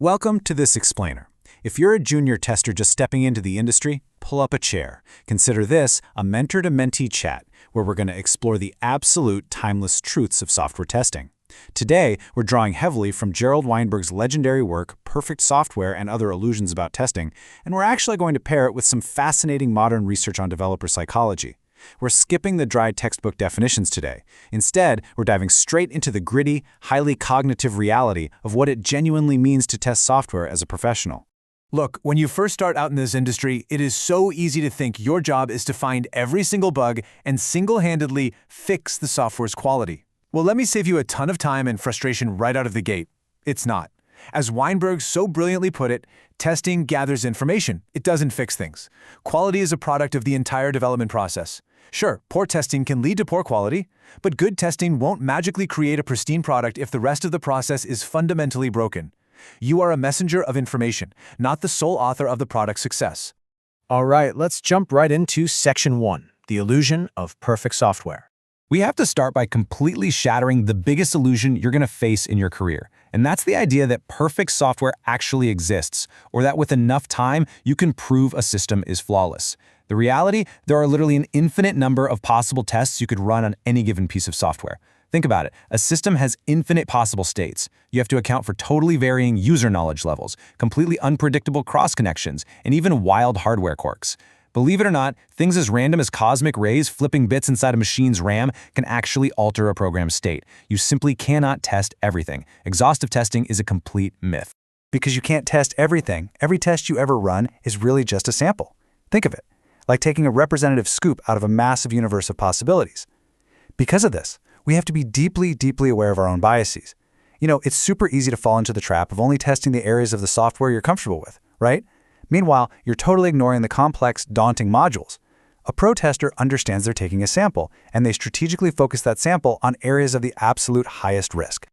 Welcome to this explainer. If you're a junior tester just stepping into the industry, pull up a chair. Consider this a mentor-to-mentee chat, where we're going to explore the absolute timeless truths of software testing. Today, we're drawing heavily from Gerald Weinberg's legendary work, Perfect Software and Other Illusions About Testing, and we're actually going to pair it with some fascinating modern research on developer psychology. We're skipping the dry textbook definitions today. Instead, we're diving straight into the gritty, highly cognitive reality of what it genuinely means to test software as a professional. Look, when you first start out in this industry, it is so easy to think your job is to find every single bug and single-handedly fix the software's quality. Well, let me save you a ton of time and frustration right out of the gate. It's not. As Weinberg so brilliantly put it, testing gathers information. It doesn't fix things. Quality is a product of the entire development process. Sure, poor testing can lead to poor quality, but good testing won't magically create a pristine product if the rest of the process is fundamentally broken. You are a messenger of information, not the sole author of the product's success. All right, let's jump right into Section 1, the illusion of perfect software. We have to start by completely shattering the biggest illusion you're going to face in your career, and that's the idea that perfect software actually exists, or that with enough time, you can prove a system is flawless. The reality, there are literally an infinite number of possible tests you could run on any given piece of software. Think about it. A system has infinite possible states. You have to account for totally varying user knowledge levels, completely unpredictable cross-connections, and even wild hardware quirks. Believe it or not, things as random as cosmic rays flipping bits inside a machine's RAM can actually alter a program's state. You simply cannot test everything. Exhaustive testing is a complete myth. Because you can't test everything, every test you ever run is really just a sample. Think of it, like taking a representative scoop out of a massive universe of possibilities. Because of this, we have to be deeply, deeply aware of our own biases. It's super easy to fall into the trap of only testing the areas of the software you're comfortable with, right? Meanwhile, you're totally ignoring the complex, daunting modules. A pro tester understands they're taking a sample, and they strategically focus that sample on areas of the absolute highest risk.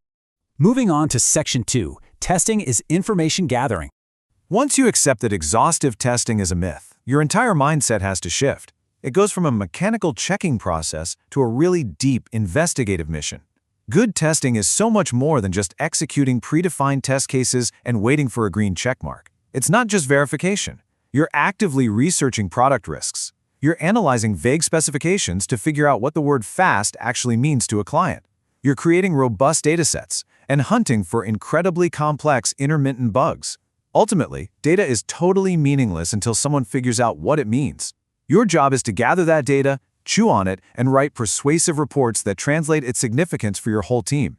Moving on to Section 2, testing is information gathering. Once you accept that exhaustive testing is a myth, your entire mindset has to shift. It goes from a mechanical checking process to a really deep investigative mission. Good testing is so much more than just executing predefined test cases and waiting for a green checkmark. It's not just verification. You're actively researching product risks. You're analyzing vague specifications to figure out what the word fast actually means to a client. You're creating robust datasets and hunting for incredibly complex intermittent bugs. Ultimately, data is totally meaningless until someone figures out what it means. Your job is to gather that data, chew on it, and write persuasive reports that translate its significance for your whole team.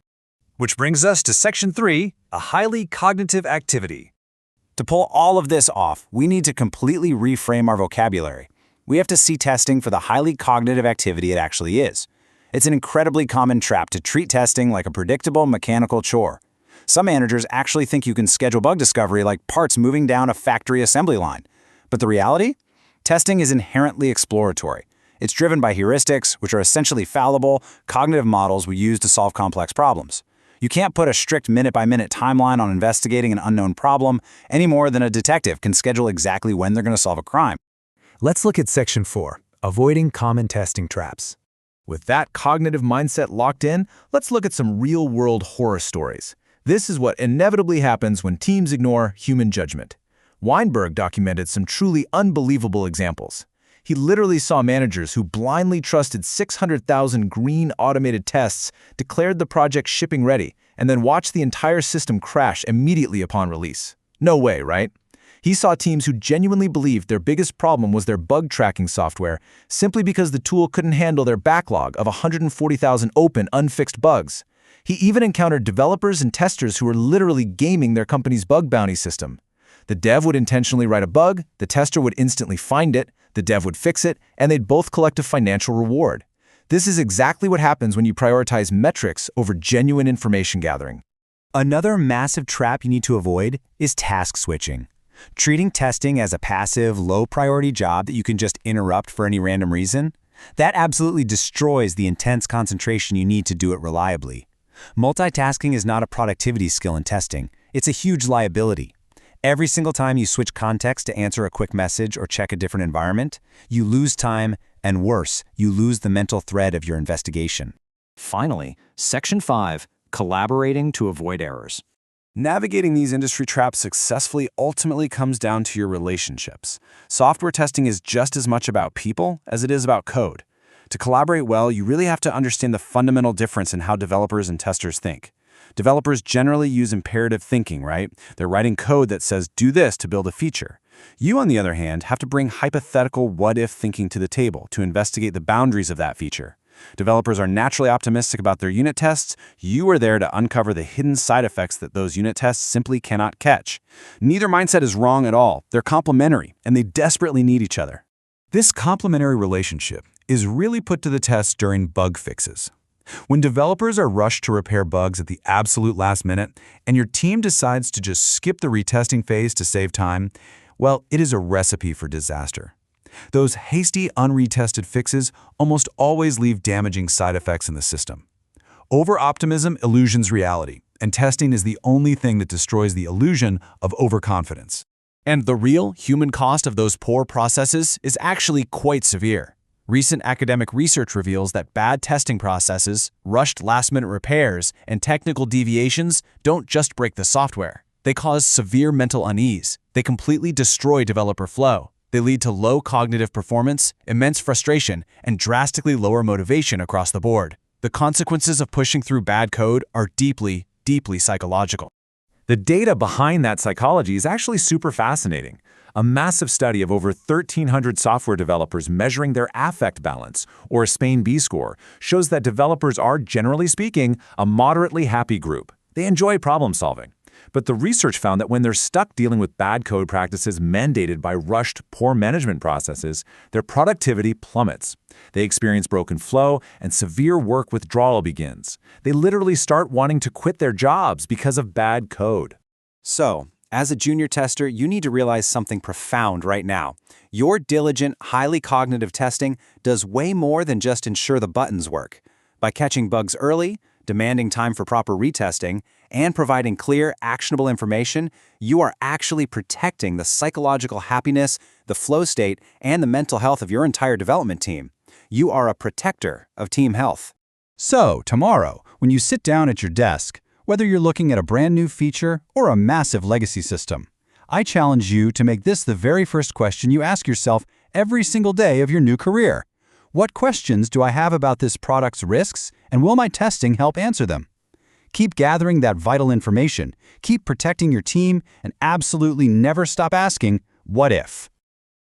Which brings us to Section 3, a highly cognitive activity. To pull all of this off, we need to completely reframe our vocabulary. We have to see testing for the highly cognitive activity it actually is. It's an incredibly common trap to treat testing like a predictable mechanical chore. Some managers actually think you can schedule bug discovery like parts moving down a factory assembly line. But the reality? Testing is inherently exploratory. It's driven by heuristics, which are essentially fallible, cognitive models we use to solve complex problems. You can't put a strict minute-by-minute timeline on investigating an unknown problem any more than a detective can schedule exactly when they're going to solve a crime. Let's look at Section 4, avoiding common testing traps. With that cognitive mindset locked in, let's look at some real-world horror stories. This is what inevitably happens when teams ignore human judgment. Weinberg documented some truly unbelievable examples. He literally saw managers who blindly trusted 600,000 green automated tests, declared the project shipping ready, and then watched the entire system crash immediately upon release. No way, right? He saw teams who genuinely believed their biggest problem was their bug tracking software simply because the tool couldn't handle their backlog of 140,000 open, unfixed bugs. He even encountered developers and testers who were literally gaming their company's bug bounty system. The dev would intentionally write a bug, the tester would instantly find it, the dev would fix it, and they'd both collect a financial reward. This is exactly what happens when you prioritize metrics over genuine information gathering. Another massive trap you need to avoid is task switching. Treating testing as a passive, low-priority job that you can just interrupt for any random reason, that absolutely destroys the intense concentration you need to do it reliably. Multitasking is not a productivity skill in testing. It's a huge liability. Every single time you switch context to answer a quick message or check a different environment, you lose time, and worse, you lose the mental thread of your investigation. Finally, Section 5, collaborating to avoid errors. Navigating these industry traps successfully ultimately comes down to your relationships. Software testing is just as much about people as it is about code. To collaborate well, you really have to understand the fundamental difference in how developers and testers think. Developers generally use imperative thinking, right? They're writing code that says, do this to build a feature. You, on the other hand, have to bring hypothetical what-if thinking to the table to investigate the boundaries of that feature. Developers are naturally optimistic about their unit tests. You are there to uncover the hidden side effects that those unit tests simply cannot catch. Neither mindset is wrong at all. They're complementary, and they desperately need each other. This complementary relationship is really put to the test during bug fixes. When developers are rushed to repair bugs at the absolute last minute, and your team decides to just skip the retesting phase to save time, well, it is a recipe for disaster. Those hasty, unretested fixes almost always leave damaging side effects in the system. Over-optimism illusions reality, and testing is the only thing that destroys the illusion of overconfidence. And the real human cost of those poor processes is actually quite severe. Recent academic research reveals that bad testing processes, rushed last-minute repairs, and technical deviations don't just break the software. They cause severe mental unease. They completely destroy developer flow. They lead to low cognitive performance, immense frustration, and drastically lower motivation across the board. The consequences of pushing through bad code are deeply, deeply psychological. The data behind that psychology is actually super fascinating. A massive study of over 1,300 software developers measuring their affect balance, or a Spain B score, shows that developers are, generally speaking, a moderately happy group. They enjoy problem solving. But the research found that when they're stuck dealing with bad code practices mandated by rushed, poor management processes, their productivity plummets. They experience broken flow, and severe work withdrawal begins. They literally start wanting to quit their jobs because of bad code. So, as a junior tester, you need to realize something profound right now. Your diligent, highly cognitive testing does way more than just ensure the buttons work. By catching bugs early, demanding time for proper retesting, and providing clear, actionable information, you are actually protecting the psychological happiness, the flow state, and the mental health of your entire development team. You are a protector of team health. So, tomorrow, when you sit down at your desk, whether you're looking at a brand new feature or a massive legacy system, I challenge you to make this the very first question you ask yourself every single day of your new career. What questions do I have about this product's risks, and will my testing help answer them? Keep gathering that vital information, keep protecting your team, and absolutely never stop asking, what if?